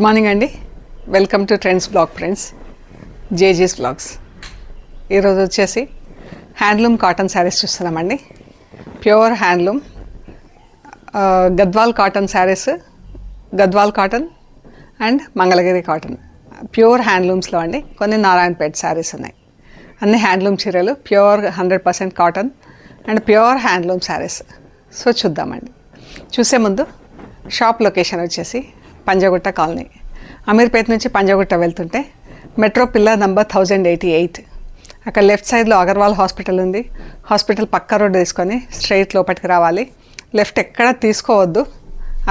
Morning అండి. Welcome to trends blog friends, జేజీస్ blogs. ఈరోజు వచ్చేసి హ్యాండ్లూమ్ కాటన్ శారీస్ చూస్తున్నామండి. Pure handloom Gadwal cotton sarees, Gadwal cotton and Mangalagiri cotton pure హ్యాండ్లూమ్స్లో అండి. కొన్ని నారాయణపేట్ శారీస్ ఉన్నాయి. అన్ని హ్యాండ్లూమ్ చీరలు, pure 100% cotton and pure handloom sarees. So చూద్దామండి. చూసే ముందు షాప్ లొకేషన్ వచ్చేసి పంజాగుట్ట కాలనీ, అమీర్పేట నుంచి పంజాగుట్ట వెళ్తుంటే మెట్రో పిల్లర్ నంబర్ 1088, అక్కడ లెఫ్ట్ సైడ్లో అగర్వాల్ హాస్పిటల్ ఉంది. హాస్పిటల్ పక్క రోడ్డు తీసుకొని స్ట్రైట్ లోపలికి రావాలి. లెఫ్ట్ ఎక్కడ తీసుకోవద్దు,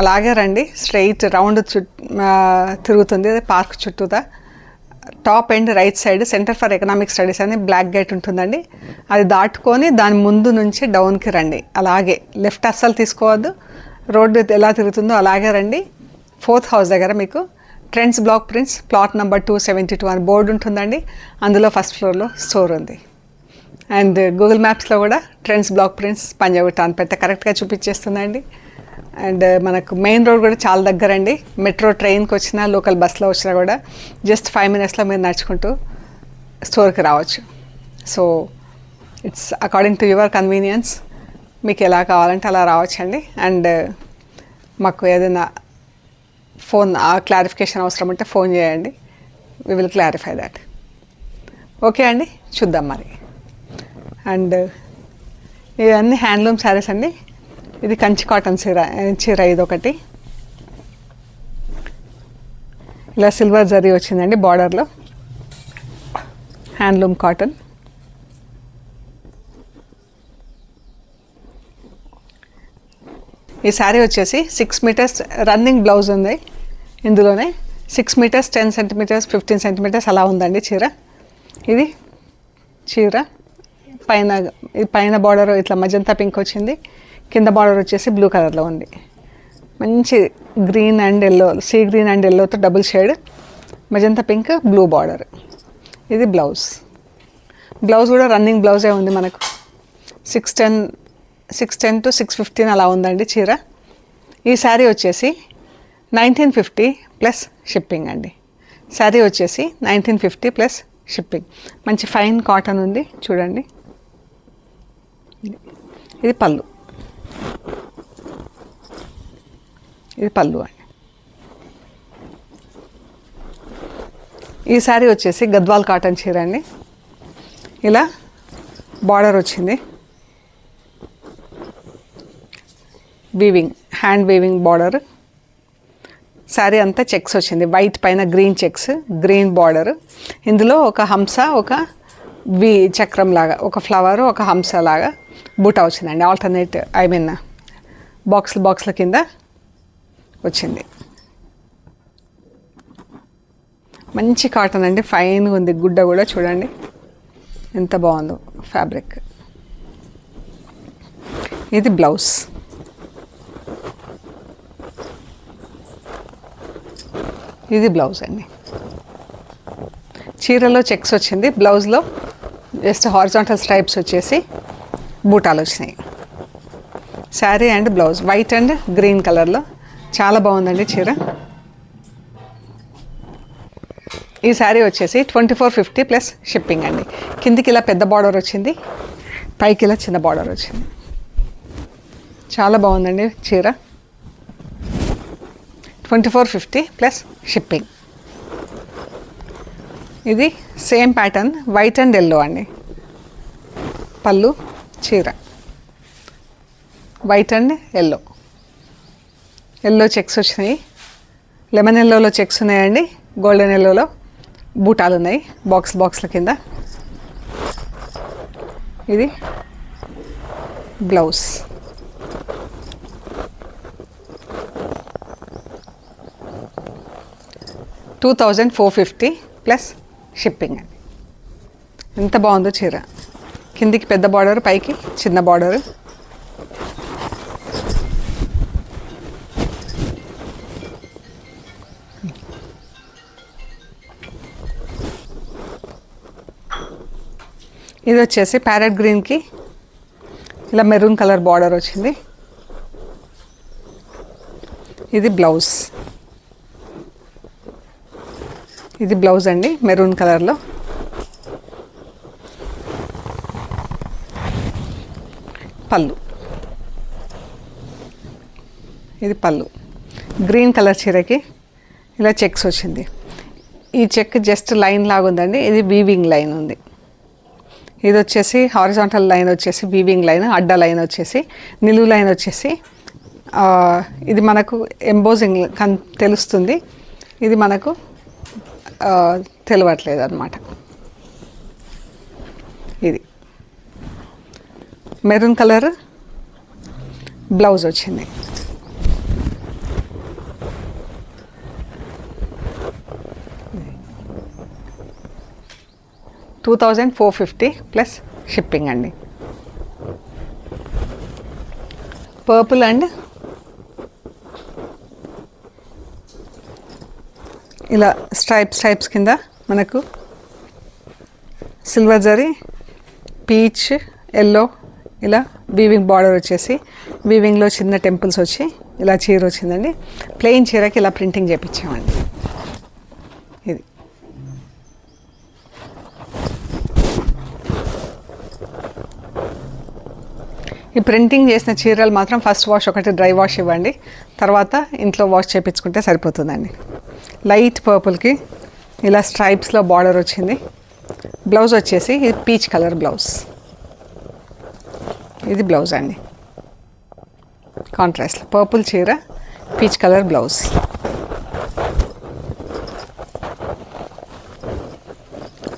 అలాగే రండి. స్ట్రైట్ రౌండ్ తిరుగుతుంది పార్క్ చుట్టూతా. Top end right side centre for economic studies అని బ్లాక్ గేట్ ఉంటుందండి. అది దాటుకొని దాని ముందు నుంచి డౌన్కి రండి. అలాగే లెఫ్ట్ అస్సలు తీసుకోవద్దు, రోడ్డు ఎలా తిరుగుతుందో అలాగే రండి. 4th హౌస్ దగ్గర మీకు trends block prints plot number 272 అని బోర్డు ఉంటుందండి. అందులో ఫస్ట్ ఫ్లోర్లో స్టోర్ ఉంది. అండ్ గూగుల్ మ్యాప్స్లో కూడా ట్రెండ్స్ బ్లాక్ ప్రింట్స్ పంజాగుట్ట అని పెద్ద కరెక్ట్గా చూపించేస్తుందండి. అండ్ మనకు మెయిన్ రోడ్ కూడా చాలా దగ్గర అండి. మెట్రో ట్రైన్కి వచ్చినా, లోకల్ బస్లో వచ్చినా కూడా జస్ట్ 5 minutesలో మీరు నడుచుకుంటూ స్టోర్కి రావచ్చు. So it's according to your convenience. మీకు ఎలా కావాలంటే అలా రావచ్చండి. అండ్ మాకు ఏదైనా ఫోన్ క్లారిఫికేషన్ అవసరం ఉంటే ఫోన్ చేయండి. We will clarify that. Okay అండి, చూద్దాం మరి. అండ్ ఇవన్నీ హ్యాండ్లూమ్ శారీస్ అండి. ఇది కంచి కాటన్ చీర ఇదొకటి. ఇలా సిల్వర్ జరీ వచ్చిందండి బార్డర్లో. Handloom cotton. ఈ శారీ వచ్చేసి 6 meters రన్నింగ్ బ్లౌజ్ ఉంది. ఇందులోనే 6 meters, 10 centimeters, 15 centimeters అలా ఉందండి చీర. ఇది చీర పైన బార్డర్ ఇట్లా మజంతా పింక్ వచ్చింది. కింద బార్డర్ వచ్చేసి బ్లూ కలర్లో ఉంది. మంచి green and yellow, sea green and ఎల్లోతో double shade magenta pink blue border. ఇది బ్లౌజ్. బ్లౌజ్ కూడా రన్నింగ్ బ్లౌజే ఉంది మనకు. 610 to 615 అలా ఉందండి చీర. ఈ శారీ వచ్చేసి 1950 ప్లస్ షిప్పింగ్ అండి. శారీ వచ్చేసి 1950 ప్లస్ షిప్పింగ్. మంచి ఫైన్ కాటన్ ఉంది చూడండి. ఇది పళ్ళు. ఇది పళ్ళు అండి. ఈ శారీ వచ్చేసి గద్వాల్ కాటన్ చీర అండి. ఇలా బార్డర్ వచ్చింది. Weaving, hand weaving border. Sari అంతా చెక్స్ వచ్చింది. వైట్ పైన గ్రీన్ చెక్స్, గ్రీన్ బార్డర్. ఇందులో ఒక హంస, ఒక వి చక్రం లాగా, ఒక ఫ్లవర్, ఒక హంస లాగా బూటా వచ్చిందండి. ఆల్టర్నేట్ బాక్స్ల కింద వచ్చింది. మంచి కాటన్ అండి, ఫైన్గా ఉంది. గుడ్డ కూడా చూడండి ఎంత బాగుందో ఫ్యాబ్రిక్. ఇది బ్లౌజ్. ఇది బ్లౌజ్ అండి. చీరలో చెక్స్ వచ్చింది, బ్లౌజ్లో జస్ట్ హారిజాంటల్ స్ట్రైప్స్ వచ్చేసి బూటాలు వచ్చినాయి. Sari and blouse white and green కలర్లో చాలా బాగుందండి చీర. ఈ శారీ వచ్చేసి 2450 ప్లస్ షిప్పింగ్ అండి. కిందికి ఇలా పెద్ద బార్డర్ వచ్చింది, పైకి ఇలా చిన్న బార్డర్ వచ్చింది. చాలా బాగుందండి చీర. 2450 ప్లస్ షిప్పింగ్. ఇది same pattern, white and yellow అండి. పళ్ళు, చీర white and yellow. Yellow checks వచ్చినాయి, లెమన్ ఎల్లోలో చెక్స్ ఉన్నాయండి, గోల్డెన్ ఎల్లోలో బూటాలు ఉన్నాయి బాక్స్ల కింద. ఇది బ్లౌజ్. $2450 ప్లస్ షిప్పింగ్ అండి. ఎంత బాగుందో చీర. కిందికి పెద్ద బార్డర్, పైకి చిన్న బార్డర్. ఇది వచ్చేసి ప్యారెట్ గ్రీన్కి ఇలా మెరూన్ కలర్ బార్డర్ వచ్చింది. ఇది బ్లౌజ్. ఇది బ్లౌజ్ అండి, మెరూన్ కలర్లో. పళ్ళు, ఇది పళ్ళు. గ్రీన్ కలర్ చీరకి ఇలా చెక్స్ వచ్చింది. ఈ చెక్ జస్ట్ లైన్ లాగా ఉందండి, ఇది వీవింగ్ లైన్ ఉంది. ఇది వచ్చేసి హారిజాంటల్ లైన్ వచ్చేసి వీవింగ్ లైన్, అడ్డ లైన్ వచ్చేసి నిలువు లైన్ వచ్చేసి ఇది మనకు ఎంబోజింగ్ తెలుస్తుంది, ఇది మనకు తెలియట్లేదు అన్నమాట. ఇది మెరూన్ కలర్ బ్లౌజ్ వచ్చింది. $2,450 ప్లస్ షిప్పింగ్ అండి. పర్పుల్ అండ్ ఇలా స్ట్రైప్స్ కింద మనకు సిల్వర్ జరీ, పీచ్, ఎల్లో ఇలా వీవింగ్ బార్డర్ వచ్చేసి వీవింగ్లో చిన్న టెంపుల్స్ వచ్చి ఇలా చీర వచ్చిందండి. ప్లెయిన్ చీరకి ఇలా ప్రింటింగ్ చేయించామండి. ఇది ఈ ప్రింటింగ్ చేసిన చీరలు మాత్రం ఫస్ట్ వాష్ ఒకటి డ్రై వాష్ ఇవ్వండి, తర్వాత ఇంట్లో వాష్ చేయించుకుంటే సరిపోతుందండి. లైట్ పర్పుల్కి ఇలా స్ట్రైప్స్లో బార్డర్ వచ్చింది. బ్లౌజ్ వచ్చేసి ఇది పీచ్ కలర్ బ్లౌజ్. ఇది బ్లౌజ్ అండి, కాంట్రాస్ట్లో పర్పుల్ చీర, peach colour blouse.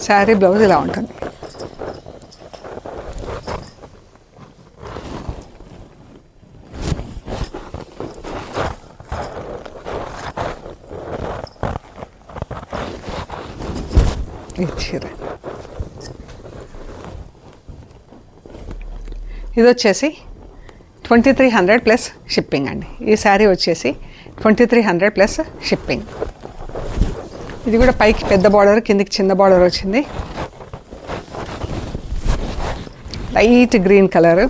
Sari blouse ఇలా ఉంటుంది. ఈ చీర ఇది వచ్చేసి 2300 ప్లస్ షిప్పింగ్ అండి. ఈ శారీ వచ్చేసి 2300 ప్లస్ షిప్పింగ్. ఇది కూడా పైకి పెద్ద బార్డర్, కిందికి చిన్న బార్డర్ వచ్చింది. లైట్ గ్రీన్ కలర్,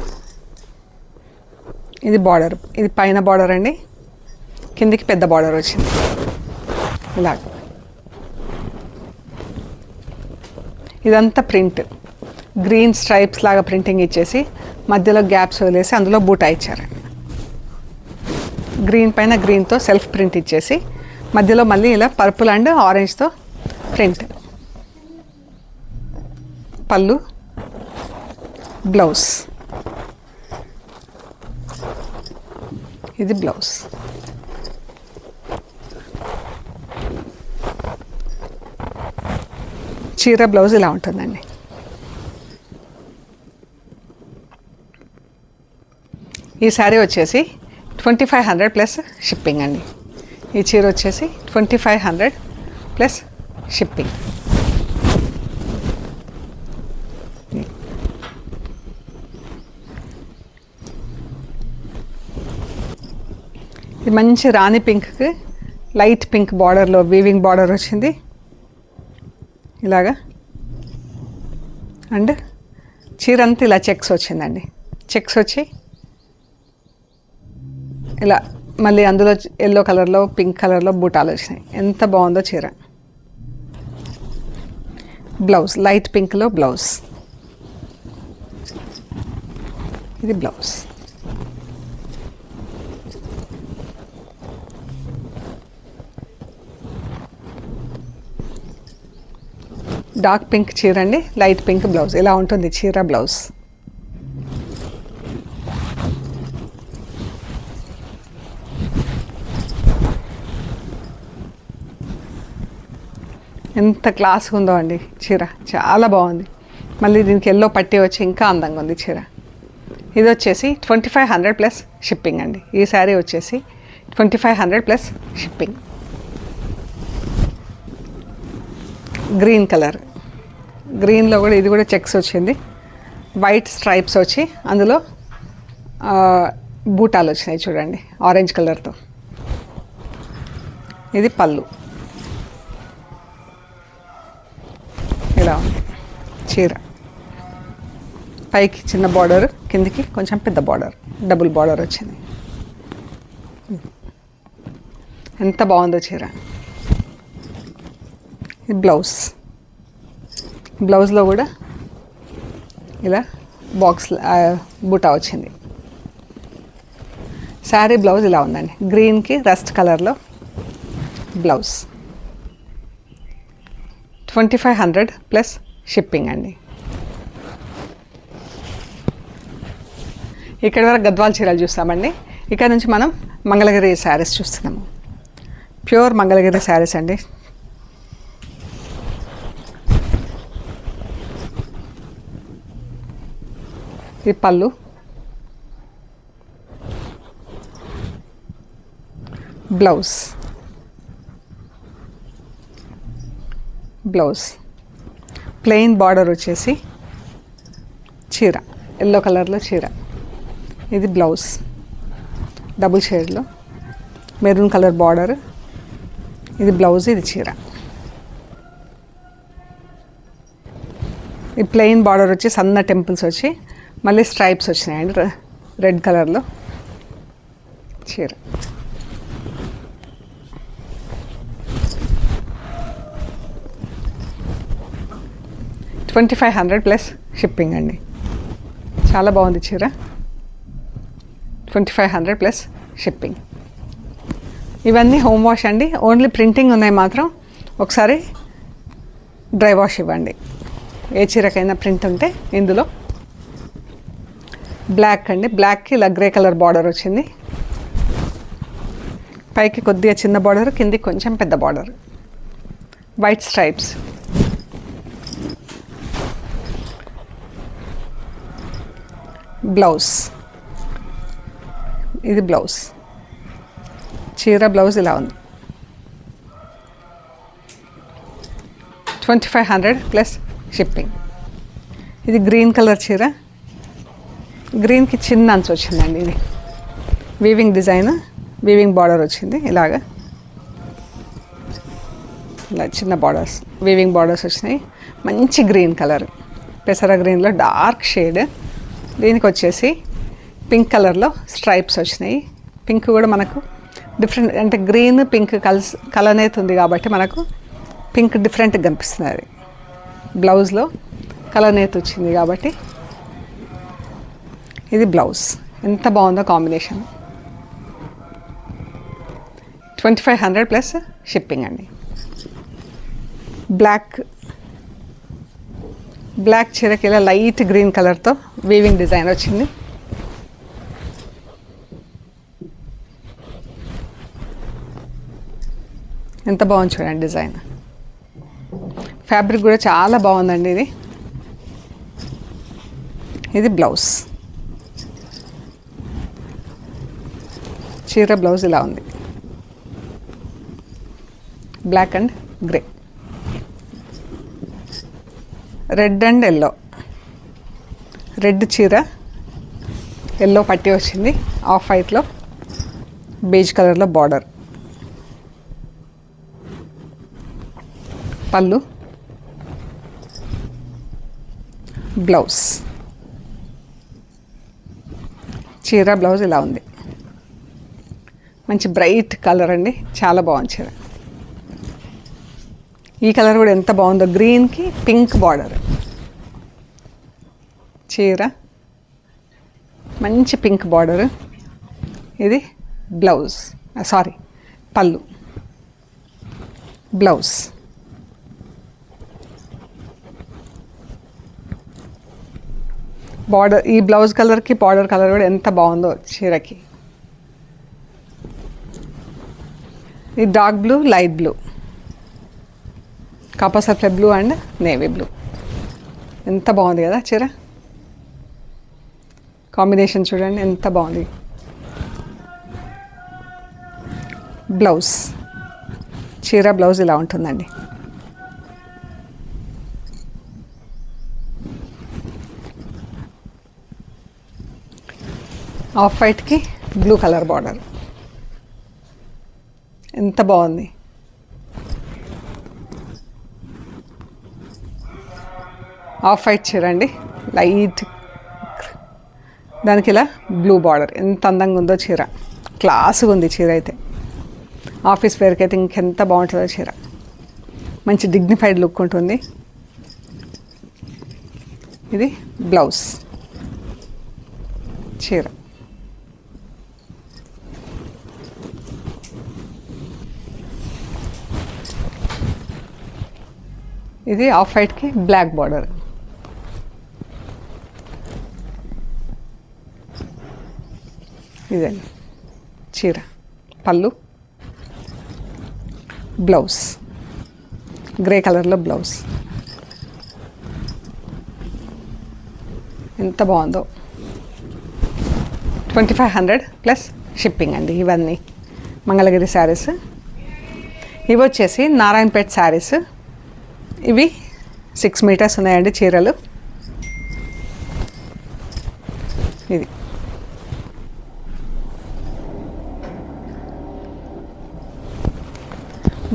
ఇది బార్డర్, ఇది పైన బార్డర్ అండి, కిందికి పెద్ద బార్డర్ వచ్చింది. ఇలాగ ఇదంతా ప్రింట్, గ్రీన్ స్ట్రైప్స్ లాగా ప్రింటింగ్ ఇచ్చేసి మధ్యలో గ్యాప్స్ వదిలేసి అందులో బూటా ఇచ్చారండి. గ్రీన్ పైన గ్రీన్తో సెల్ఫ్ ప్రింట్ ఇచ్చేసి మధ్యలో మళ్ళీ ఇలా పర్పుల్ అండ్ ఆరెంజ్తో ప్రింట్. పళ్ళు, బ్లౌజ్, ఇది బ్లౌజ్. చీర బ్లౌజ్ ఇలా ఉంటుందండి. ఈ శారీ వచ్చేసి 2500 ప్లస్ షిప్పింగ్ అండి. ఈ చీర వచ్చేసి 2500 ప్లస్ షిప్పింగ్. ఇది మంచి రాణి పింక్కి లైట్ పింక్ బార్డర్లో వీవింగ్ బార్డర్ వచ్చింది ఇలాగా. అండ్ చీర అంతా ఇలా చెక్స్ వచ్చిందండి. చెక్స్ వచ్చి ఇలా మళ్ళీ అందులో ఎల్లో కలర్లో పింక్ కలర్లో బూటాలు వచ్చినాయి. ఎంత బాగుందో చీర. బ్లౌజ్ లైట్ పింక్లో బ్లౌజ్, ఇది బ్లౌజ్. డార్క్ పింక్ చీర అండి, లైట్ పింక్ బ్లౌజ్. ఇలా ఉంటుంది చీర బ్లౌజ్. ఎంత క్లాస్గా ఉందో అండి చీర, చాలా బాగుంది. మళ్ళీ దీనికి ఎల్లో పట్టి వచ్చి ఇంకా అందంగా ఉంది చీర. ఇది వచ్చేసి 2500 ప్లస్ షిప్పింగ్ అండి. ఈ శారీ వచ్చేసి 2500 ప్లస్ షిప్పింగ్. గ్రీన్ కలర్, గ్రీన్లో కూడా ఇది కూడా చెక్స్ వచ్చింది. వైట్ స్ట్రైప్స్ వచ్చి అందులో బూటాలు వచ్చినాయి చూడండి ఆరెంజ్ కలర్తో. ఇది పళ్ళు, ఇలా ఉంది చీర. పైకి చిన్న బార్డర్, కిందికి కొంచెం పెద్ద బార్డర్, డబుల్ బార్డర్ వచ్చింది. ఎంత బాగుందో చీర. ఇది బ్లౌజ్లో కూడా ఇలా బాక్స్ బూటా వచ్చింది. శారీ బ్లౌజ్ ఇలా ఉందండి, గ్రీన్కి రస్ట్ కలర్లో బ్లౌజ్. 2500 ప్లస్ షిప్పింగ్ అండి. ఇక్కడ వరకు గద్వాల్ చీరలు చూస్తామండి. ఇక్కడ నుంచి మనం మంగళగిరి శారీస్ చూస్తున్నాము. ప్యూర్ మంగళగిరి శారీస్ అండి. ఈ పళ్ళు, బ్లౌజ్ ప్లెయిన్ బార్డర్ వచ్చేసి చీర ఎల్లో కలర్లో చీర. ఇది బ్లౌజ్ డబుల్ షేడ్లో మెరూన్ కలర్ బార్డర్. ఇది బ్లౌజ్, ఇది చీర. ఈ ప్లెయిన్ బార్డర్ వచ్చి సన్న టెంపుల్స్ వచ్చి మళ్ళీ స్ట్రైప్స్ వచ్చినాయండి రెడ్ కలర్లో చీర. $2500 ప్లస్ షిప్పింగ్ అండి. చాలా బాగుంది చీర. 2500 ప్లస్ షిప్పింగ్. ఇవన్నీ హోమ్ వాష్ అండి. ఓన్లీ ప్రింటింగ్ ఉన్నాయి మాత్రం ఒకసారి డ్రై వాష్ ఇవ్వండి. ఏ చీరకైనా ప్రింట్ ఉంటే. ఇందులో బ్లాక్ అండి, బ్లాక్కి ఇలా గ్రే కలర్ బార్డర్ వచ్చింది. పైకి కొద్దిగా చిన్న బార్డర్, కిందికి కొంచెం పెద్ద బార్డర్, వైట్ స్ట్రైప్స్. బ్లౌజ్, ఇది బ్లౌజ్. చీర బ్లౌజ్ ఇలా ఉంది. 2500 ప్లస్ షిప్పింగ్. ఇది గ్రీన్ కలర్ చీర, గ్రీన్కి చిన్న అంచు వచ్చిందండి. ఇది వీవింగ్ డిజైన్, వీవింగ్ బార్డర్ వచ్చింది. ఇలా చిన్న బార్డర్స్, వీవింగ్ బార్డర్స్ వచ్చినాయి. మంచి గ్రీన్ కలర్, పెసర గ్రీన్లో డార్క్ షేడ్. దీనికి వచ్చేసి పింక్ కలర్లో స్ట్రైప్స్ వచ్చినాయి. పింక్ కూడా మనకు డిఫరెంట్, అంటే గ్రీన్ పింక్ కలనేది ఉంది కాబట్టి మనకు పింక్ డిఫరెంట్గా కనిపిస్తుంది. అది బ్లౌజ్లో కలనేతి వచ్చింది కాబట్టి ఇది బ్లౌజ్. ఎంత బాగుందో కాంబినేషన్. 2500 ప్లస్ షిప్పింగ్ అండి. బ్లాక్ చీరకి ఇలా లైట్ గ్రీన్ కలర్తో వీవింగ్ డిజైన్ వచ్చింది. ఎంత బాగుంది చూడండి డిజైన్. ఫ్యాబ్రిక్ కూడా చాలా బాగుందండి. ఇది బ్లౌజ్. చీర బ్లౌజ్ ఇలా ఉంది, black and grey, red and yellow. Red చీర, ఎల్లో పట్టి వచ్చింది. ఆఫ్ వైట్లో బేజ్ కలర్లో బార్డర్. పళ్ళు, బ్లౌజ్. చీర బ్లౌజ్ ఇలా ఉంది. మంచి బ్రైట్ కలర్ అండి, చాలా బాగుంది చీర. ఈ కలర్ కూడా ఎంత బాగుందో, గ్రీన్కి పింక్ బార్డర్. చీర మంచి పింక్ బార్డర్. ఇది బ్లౌజ్, పళ్ళు, బ్లౌజ్. బార్డర్, ఈ బ్లౌజ్ కలర్కి బార్డర్ కలర్ కూడా ఎంత బాగుందో చీరకి. ఈ dark blue, light blue, copper sulphate blue and navy blue. ఎంత బాగుంది కదా చీర. కాంబినేషన్ చూడండి ఎంత బాగుంది. బ్లౌజ్, చీర బ్లౌజ్ ఇలా ఉంటుందండి. ఆఫ్ వైట్కి బ్లూ కలర్ బార్డర్. ఎంత బాగుంది. ఆఫ్ వైట్ చీర అండి, లైట్ దానికి ఇలా బ్లూ బార్డర్. ఎంత అందంగా ఉందో చీర, క్లాస్గా ఉంది చీర అయితే. ఆఫీస్ వేర్కి అయితే ఇంకెంత బాగుంటుందో చీర. మంచి డిగ్నిఫైడ్ లుక్ ఉంటుంది. ఇది బ్లౌజ్ చీర. ఇది ఆఫ్ వైట్కి బ్లాక్ బార్డర్. ఇదండి చీర, పళ్ళు, బ్లౌజ్ గ్రే కలర్లో బ్లౌజ్. ఎంత బాగుందో. 2500 ప్లస్ షిప్పింగ్ అండి. ఇవన్నీ మంగళగిరి శారీస్. ఇవి వచ్చేసి నారాయణపేట్ శారీస్. ఇవి 6 మీటర్స్ ఉన్నాయండి చీరలు. ఇది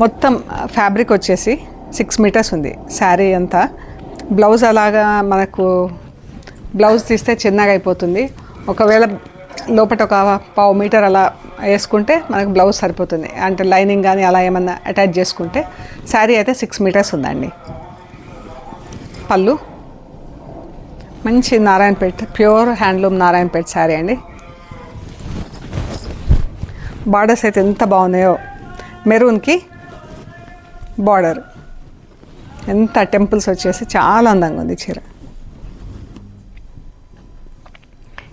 మొత్తం ఫ్యాబ్రిక్ వచ్చేసి 6 మీటర్స్ ఉంది శారీ అంతా. బ్లౌజ్ అలాగా మనకు బ్లౌజ్ తీస్తే చిన్నగా అయిపోతుంది. ఒకవేళ లోపల ఒక 1/2 మీటర్ అలా వేసుకుంటే మనకు బ్లౌజ్ సరిపోతుంది. అంటే లైనింగ్ కానీ అలా ఏమన్నా అటాచ్ చేసుకుంటే. శారీ అయితే 6 మీటర్స్ ఉందండి. పళ్ళు మంచి నారాయణపేట్ ప్యూర్ హ్యాండ్లూమ్ నారాయణపేట్ శారీ అండి. బార్డర్స్ అయితే ఎంత బాగున్నాయో. మెరూన్కి బార్డర్, ఎంత టెంపుల్స్ వచ్చేసి చాలా అందంగా ఉంది చీర.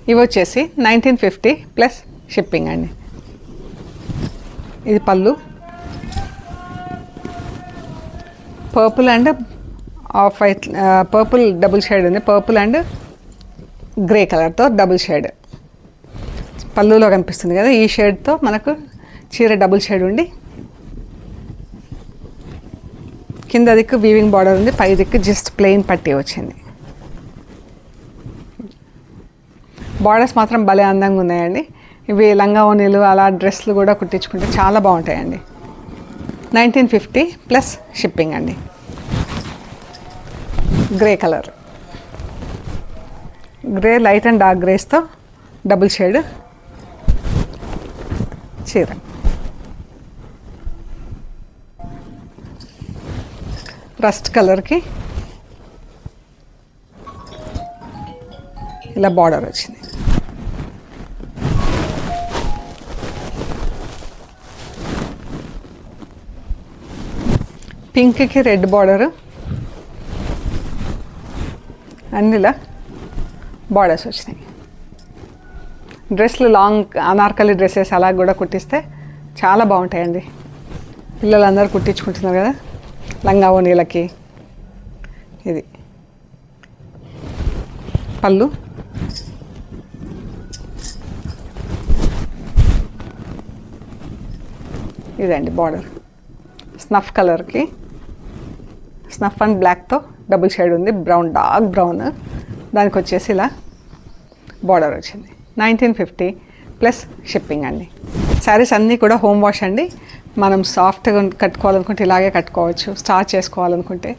ఇవి వచ్చేసి 1950 ప్లస్ షిప్పింగ్ అండి. ఇది పళ్ళు, purple and off white, purple double shade ఉంది. పర్పుల్ అండ్ గ్రే కలర్తో డబుల్ షేడ్ పళ్ళులో కనిపిస్తుంది కదా. ఈ షేడ్తో మనకు చీర డబుల్ షేడ్ ఉండి కింద దిక్కు వీవింగ్ బార్డర్ ఉంది, పై దిక్కు జస్ట్ ప్లెయిన్ పట్టీ వచ్చింది. బార్డర్స్ మాత్రం భలే అందంగా ఉన్నాయండి. ఇవి లంగా ఓనీలు అలా డ్రెస్లు కూడా కుట్టించుకుంటే చాలా బాగుంటాయండి. 1950 ప్లస్ షిప్పింగ్ అండి. Grey colour, grey light and dark గ్రేస్తో డబుల్ షేడ్ చీర. రస్ట్ కలర్కి ఇలా బార్డర్ వచ్చింది. పింక్కి రెడ్ బార్డరు అన్నిలా బార్డర్స్ వచ్చినాయి. డ్రెస్లు లాంగ్ అనార్కలి డ్రెస్సెస్ అలా కూడా కుట్టిస్తే చాలా బాగుంటాయండి. పిల్లలందరూ కుట్టించుకుంటున్నారు కదా లంగా ఓనీలకి. ఇది పళ్ళు, ఇదండి బార్డర్. స్నఫ్ కలర్కి స్నఫ్ అండ్ బ్లాక్తో డబుల్ షేడ్ ఉంది, బ్రౌన్ డార్క్ బ్రౌన్. దానికి వచ్చేసి ఇలా బార్డర్ వచ్చింది. 1950 ప్లస్ షిప్పింగ్ అండి. శారీస్ అన్నీ కూడా హోమ్ వాష్ అండి. మనం సాఫ్ట్గా కట్టుకోవాలనుకుంటే ఇలాగే కట్టుకోవచ్చు. స్టార్చ్ చేసుకోవాలనుకుంటే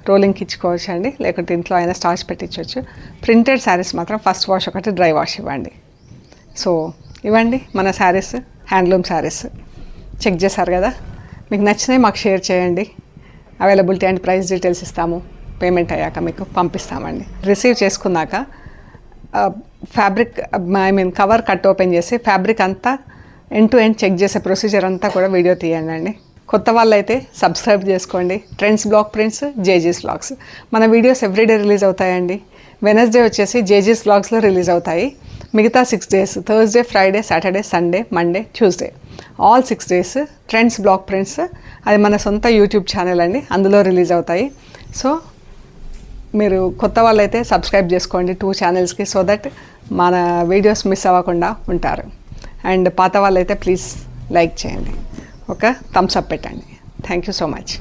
రోలింగ్కి ఇచ్చుకోవచ్చు అండి, లేకుంటే ఇంట్లో అయినా స్టార్చ్ పెట్టించవచ్చు. ప్రింటెడ్ శారీస్ మాత్రం ఫస్ట్ వాష్ ఒకటి, డ్రై వాష్ ఇవ్వండి. సో ఇవ్వండి మన శారీస్, హ్యాండ్లూమ్ శారీస్. చెక్ చేశారు కదా, మీకు నచ్చినవి మాకు షేర్ చేయండి. అవైలబిలిటీ అండ్ ప్రైస్ డీటెయిల్స్ ఇస్తాము. పేమెంట్ అయ్యాక మీకు పంపిస్తామండి. రిసీవ్ చేసుకున్నాక ఫ్యాబ్రిక్ కవర్ కట్ ఓపెన్ చేసి ఫ్యాబ్రిక్ అంతా ఎండ్ టు ఎండ్ చెక్ చేసే ప్రొసీజర్ అంతా కూడా వీడియో తీయండి అండి. కొత్త వాళ్ళు అయితే సబ్స్క్రైబ్ చేసుకోండి. ట్రెండ్స్ బ్లాక్ ప్రింట్స్, జేజీస్ వ్లాగ్స్ మన వీడియోస్ ఎవ్రీడే రిలీజ్ అవుతాయండి. వెనస్డే వచ్చేసి జేజీస్ వ్లాగ్స్లో రిలీజ్ అవుతాయి. మిగతా 6 days Thursday, Friday, Saturday, Sunday, Monday, Tuesday all 6 days trends block prints అది మన సొంత యూట్యూబ్ ఛానల్ అండి, అందులో రిలీజ్ అవుతాయి. సో మీరు కొత్త వాళ్ళైతే సబ్స్క్రైబ్ చేసుకోండి 2 ఛానల్స్కి, సో దట్ మన వీడియోస్ మిస్ అవ్వకుండా ఉంటారు. అండ్ పాత వాళ్ళైతే ప్లీజ్ లైక్ చేయండి, ఒక థమ్స్ అప్ పెట్టండి. Thank you so much.